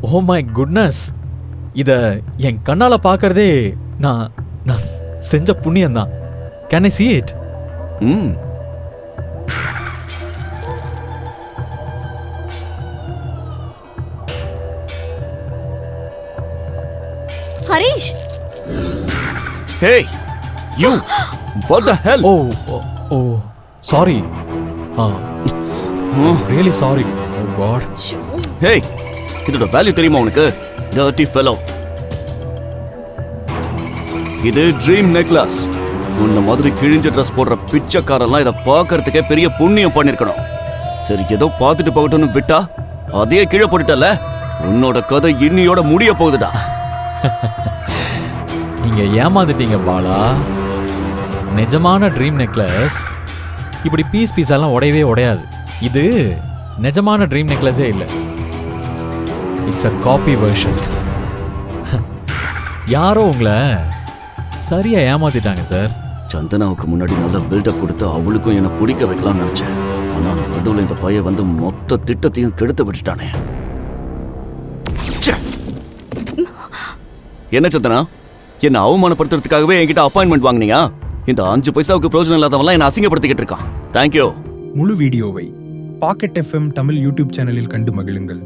Oh my goodness, இத என் கண்ணால பார்க்கறதே நான் நான் செஞ்ச புண்ணியம் தான். Can I see it? Harish, Hey, you! What the hell? Oh sorry. Really sorry. Oh God. Hey, இதோட வேல்யூ தெரியுமா உனக்கு? Dirty fellow. இது ட்ரீம் நெக்லஸ். உன்ன மாதிரி கிழிஞ்ச ட்ரெஸ் போடுற பிச்சைக்காரெல்லாம் இதை பார்க்கறதுக்கே பெரிய புண்ணியம் பண்ணிருக்கணும். சரி, ஏதோ பார்த்துட்டு போகட்டும்னு விட்டா அதையே கீழே போட்டுட்டல. உன்னோட கதை இன்னியோட முடிய போகுதுடா. நீங்க ஏமாந்துட்டீங்க பாலா. நிஜமான ட்ரீம் நெக்லஸ் இப்படி பீஸ் எல்லாம் உடையவே உடையாது. இது நிஜமான ட்ரீம் நெக்லஸே இல்லை. It's a copy version. யாரோ உங்களை சரியா ஏமாத்திட்டாங்க சார். சந்தனாவுக்கு முன்னாடி நல்ல பில்டப் கொடுத்து அவளுக்கும் என்னை பிடிக்க வைக்கலாம்னு நினைச்சேன். ஆனால் நடுவில் இந்த பையன் வந்து மொத்த திட்டத்தையும் கெடுத்து விட்டுட்டானே. என்ன சந்தனா, என்ன அவமானப்படுத்துறதுக்காகவே என்கிட்ட அப்பாயின்மெண்ட் வாங்கினியா? இந்த 5 பைசாவுக்கு பிரயோஜனம் இல்லாதவெல்லாம் என்ன அசிங்கப்படுத்திக்கிட்டு இருக்கான். தேங்க்யூ. முழு வீடியோவை பாக்கெட் FM தமிழ் யூடியூப் சேனலில் கண்டு மகிழுங்கள்.